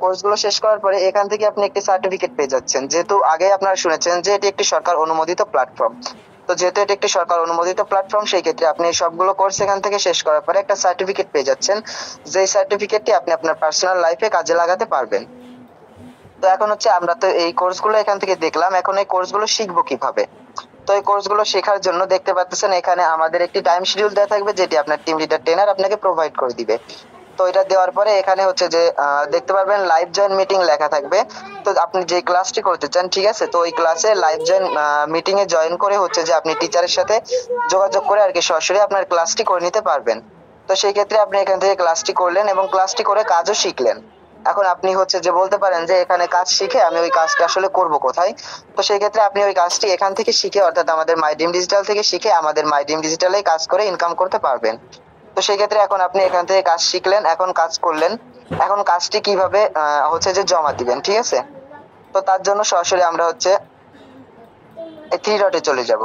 কোর্সগুলো শেষ করার পরে এখান থেকে আপনি একটি সার্টিফিকেট পেয়ে যাচ্ছেন, যেহেতু আগে আপনারা শুনেছেন যে এটি একটি সরকার অনুমোদিত প্ল্যাটফর্ম। তো যেহেতু এটি একটি সরকার অনুমোদিত প্ল্যাটফর্ম, সেই ক্ষেত্রে আপনি সবগুলো কোর্স এখান থেকে শেষ করার পরে একটা সার্টিফিকেট পেয়ে যাচ্ছেন, যেই সার্টিফিকেটটি আপনি আপনার পার্সোনাল লাইফে কাজে লাগাতে পারবেন। তো এখন হচ্ছে আমরা তো এই কোর্সগুলো এখান থেকে দেখলাম, এখন এই কোর্সগুলো শিখবো কিভাবে। তো এই কোর্সগুলো শেখার জন্য দেখতে পাচ্ছেন এখানে আমাদের একটি টাইম শিডিউল দেওয়া থাকবে, যেটি আপনার টিম লিডার ট্রেনার আপনাকে প্রোভাইড করে দিবে। তো এটা দেওয়ার পরে এখানে হচ্ছে যে দেখতে পারবেন লাইভ জয়েন মিটিং লেখা থাকবে। তো আপনি যে ক্লাসটি করতে চান, ঠিক আছে, তো ওই ক্লাসে লাইভ জয়েন মিটিং এ জয়েন করে হচ্ছে যে আপনি টিচারের সাথে যোগাযোগ করে আর কি সরাসরি আপনার ক্লাসটি করে নিতে পারবেন। তো সেই ক্ষেত্রে আপনি এখান থেকে ক্লাসটি করলেন এবং ক্লাসটি করে কাজও শিখলেন। এখন আপনি হচ্ছে যে বলতে পারেন যে এখানে কাজ শিখে আমি ওই কাজটা আসলে করব কোথায়। তো সেই ক্ষেত্রে আপনি ওই কাজটি এখান থেকে শিখে, অর্থাৎ আমাদের মাই ড্রিম ডিজিটাল থেকে শিখে আমাদের মাই ড্রিম ডিজিটালে কাজ করে ইনকাম করতে পারবেন। তো সেই ক্ষেত্রে এখন আপনি এখান থেকে কাজ শিখলেন, এখন কাজ করলেন, এখন কাজটি কিভাবে হচ্ছে যে জমা দিবেন, ঠিক আছে। তো তার জন্য সরাসরি আমরা হচ্ছে এই থ্রি ডটে চলে যাব।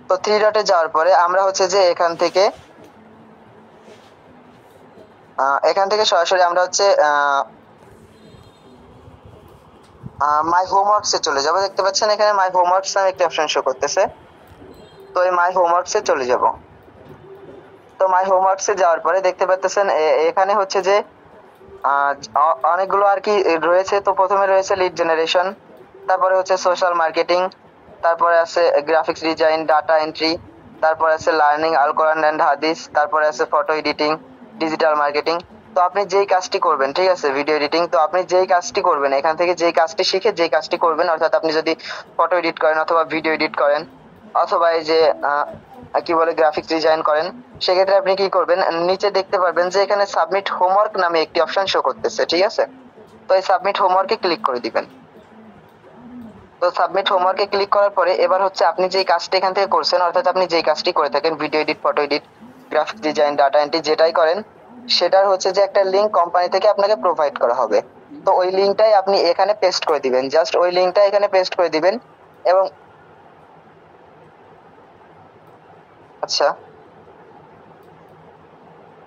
তো থ্রি ডটে যাওয়ার পরে আমরা হচ্ছে যে এখান থেকে সরাসরি আমরা হচ্ছে মাই হোমওয়ার্কস এ চলে যাব। দেখতে পাচ্ছেন এখানে মাই হোমওয়ার্কস নামে একটি অপশন শো করতেছে। তো এই মাই হোমওয়ার্কস এ চলে যাব। তো মাই হোমওয়ার্কস এ যাওয়ার পরে দেখতে পাচ্ছেন এখানে হচ্ছে যে অনেকগুলো আর কি রয়েছে। তো প্রথমে রয়েছে লিড জেনারেশন, তারপরে হচ্ছে সোশ্যাল মার্কেটিং, তারপরে আছে গ্রাফিক্স ডিজাইন, ডাটা এন্ট্রি, তারপরে আছে লার্নিং আল কোরআন এন্ড হাদিস, তারপরে আছে ফটো এডিটিং, ডিজিটাল মার্কেটিং। তো আপনি যেই কাজটি করবেন, ঠিক আছে, ভিডিও এডিটিং, তো আপনি যেই কাজটি করবেন এখান থেকে যেই কাজটি শিখে যেই কাজটি করবেন, অর্থাৎ আপনি যদি ফটো এডিট করেন অথবা ভিডিও এডিট করেন অথবা এই যে কি বলে গ্রাফিক্স ডিজাইন করেন, সেক্ষেত্রে আপনি কি করবেন, নিচে দেখতে পারবেন যে এখানে সাবমিট হোমওয়ার্ক নামে একটি অপশন শো করতেছে, ঠিক আছে। তো এই সাবমিট হোমওয়ার্কে ক্লিক করে দিবেন। তো সাবমিট হোমওয়ার্কে ক্লিক করার পরে এবার হচ্ছে আপনি যেই কাজটি এখান থেকে করছেন, অর্থাৎ আপনি যেই কাজটি করে থাকেন, video edit, photo edit, graphics design, data entry, যেটাই করেন, সেটার হচ্ছে যে একটা লিংক কোম্পানি থেকে আপনাকে প্রোভাইড করা হবে। তো ওই লিংকটাই আপনি এখানে পেস্ট করে দিবেন, জাস্ট ওই লিংকটা এখানে পেস্ট করে দিবেন। এবং আচ্ছা,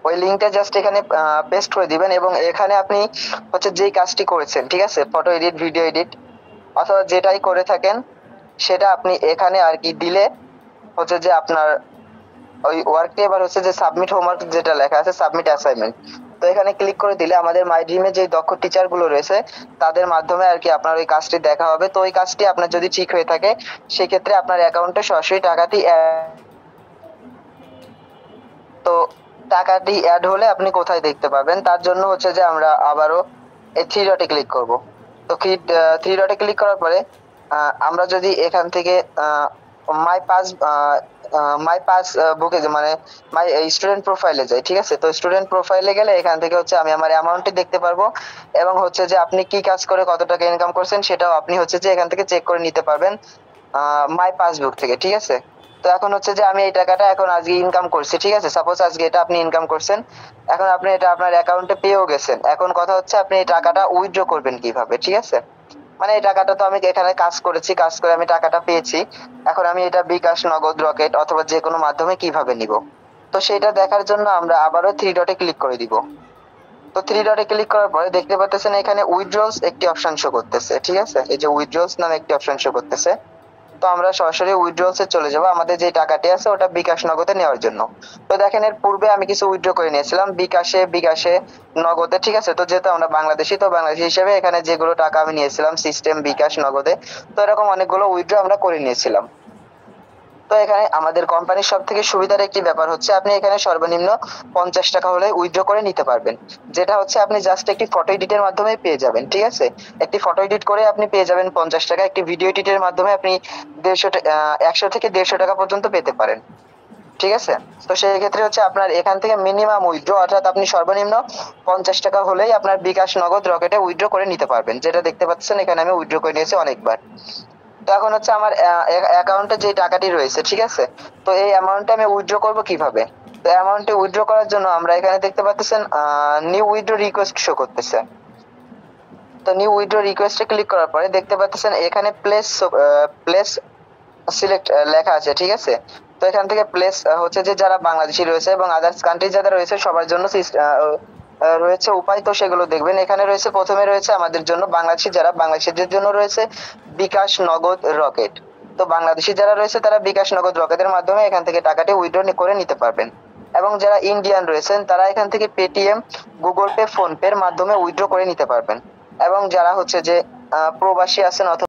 ওই লিংকটা জাস্ট এখানে পেস্ট করে দিবেন এবং এখানে আপনি হচ্ছে যেই কাজটি করেছেন, ঠিক আছে, ফটো এডিট, ভিডিও এডিট অথবা যেটাই করে থাকেন, সেটা আপনি এখানে আর কি দিলে হচ্ছে যে আপনার ওই ওয়ার্কটি এবার হচ্ছে যে সাবমিট হোমওয়ার্ক যেটা লেখা আছে সাবমিট অ্যাসাইনমেন্ট, তো এখানে ক্লিক করে দিলে আমাদের মাই ড্রিমে যে দক্ষ টিচার গুলো রয়েছে তাদের মাধ্যমে আর কি আপনার ওই কাজটি দেখা হবে। তো ওই কাজটি আপনার যদি ঠিক হয়ে থাকে, সেক্ষেত্রে আপনার অ্যাকাউন্টে সরাসরি টাকাটি তো টাকাটি অ্যাড হলে আপনি কোথায় দেখতে পাবেন, তার জন্য হচ্ছে যে আমরা আবারও এই থ্রি ডটে ক্লিক করব। তো থ্রি ডটে ক্লিক করার পরে আমরা যদি এখান থেকে মাই পাস মাই পাস বুকে মানে মাই স্টুডেন্ট প্রোফাইলে যাই, ঠিক আছে। তো স্টুডেন্ট প্রোফাইলে গেলে এখান থেকে হচ্ছে আমি আমার অ্যামাউন্টটি দেখতে পারবো এবং হচ্ছে যে আপনি কি কাজ করে কত টাকা ইনকাম করছেন সেটাও আপনি হচ্ছে যে এখান থেকে চেক করে নিতে পারবেন মাই পাসবুক থেকে, ঠিক আছে। তো এখন হচ্ছে যে আমি এই টাকাটা এখন আজকে ইনকাম করছি, ঠিক আছে, সাপোজ আজকে এটা আপনি ইনকাম করছেন, এখন আপনি এটা আপনার অ্যাকাউন্টে পেয়েও গেছেন। এখন কথা হচ্ছে আপনি এই টাকাটা উইথড্র করবেন কিভাবে, ঠিক আছে। মানে এই টাকাটা তো আমি এখানে কাজ করেছি, কাজ করে আমি টাকাটা পেয়েছি, এখন আমি এটা বিকাশ, নগদ, রকেট অথবা যে কোনো মাধ্যমে কিভাবে নিব, তো সেটা দেখার জন্য আমরা আবারও থ্রি ডটে ক্লিক করে দিব। তো থ্রি ডটে ক্লিক করার পরে দেখতে পাচ্ছেন এখানে উইথড্রলস একটি অপশন শো করতেছে, ঠিক আছে, এই যে উইথড্রলস নামে একটি অপশন শো করতেছে। তো আমরা সরাসরি উইথড্রলস এ চলে যাব আমাদের যে টাকাটি আছে ওটা বিকাশ, নগদে নেওয়ার জন্য। তো দেখেন এর পূর্বে আমি কিছু উইথড্র করে নিয়েছিলাম বিকাশে, নগদে, ঠিক আছে। তো যেহেতু আমরা বাংলাদেশি, তো বাংলাদেশি হিসেবে এখানে যেগুলো টাকা আমি নিয়েছিলাম সিস্টেম, বিকাশ, নগদে, তো এরকম অনেকগুলো উইথড্র আমরা করে নিয়েছিলাম। তো এখানে আমাদের কোম্পানির সব থেকে সুবিধার একটি ব্যাপার হচ্ছে আপনি এখানে সর্বনিম্ন 50 টাকা হলে উইথড্র করে নিতে পারবেন, যেটা হচ্ছে আপনি জাস্ট একটি ফটো এডিটের মাধ্যমে পেয়ে যাবেন, ঠিক আছে। একটি ফটো এডিট করে আপনি পেয়ে যাবেন 50 টাকা, একটি ভিডিও এডিটের মাধ্যমে আপনি 100 থেকে 150 টাকা পর্যন্ত পেতে পারেন, ঠিক আছে। তো সেই ক্ষেত্রে হচ্ছে আপনার এখান থেকে মিনিমাম উইথড্র, অর্থাৎ আপনি সর্বনিম্ন 50 টাকা হলেই আপনার বিকাশ, নগদ, রকেটে উইথড্র করে নিতে পারবেন, যেটা দেখতে পাচ্ছেন এখানে আমি উইথড্র করে নিয়েছি অনেকবার। তো এখন হচ্ছে আমার অ্যাকাউন্টে যে টাকাটি রয়েছে, ঠিক আছে, তো এই অ্যামাউন্টটা আমি উইথড্র করব কিভাবে। তো অ্যামাউন্টে উইথড্র করার জন্য আমরা এখানে দেখতে পাচ্ছেন নিউ উইথড্র রিকোয়েস্ট শো করতেছে। তো নিউ উইথড্র রিকোয়েস্টে ক্লিক করার পরে দেখতে পাচ্ছেন এখানে প্লেস সিলেক্ট লেখা আছে, ঠিক আছে। তো এখান থেকে প্লেস হচ্ছে যে যারা বাংলাদেশি রয়েছে এবং আদার্স কান্ট্রি যারা রয়েছে সবার জন্য রয়েছে উপায়, তো সেগুলো দেখবেন। এখানে রয়েছে, প্রথমে রয়েছে আমাদের জন্য বাংলাদেশি, যারা বাংলাদেশিদের জন্য রয়েছে বিকাশ নগদ রকেট। তো বাংলাদেশি যারা রয়েছে তারা বিকাশ নগদ রকেটের মাধ্যমে এখান থেকে টাকাটি উইথড্র করে নিতে পারবেন। এবং যারা ইন্ডিয়ান রয়েছেন তারা এখান থেকে Paytm, Google pay, phone pay এর মাধ্যমে উইথড্র করে নিতে পারবেন। এবং যারা হচ্ছে যে প্রবাসী আছেন অথবা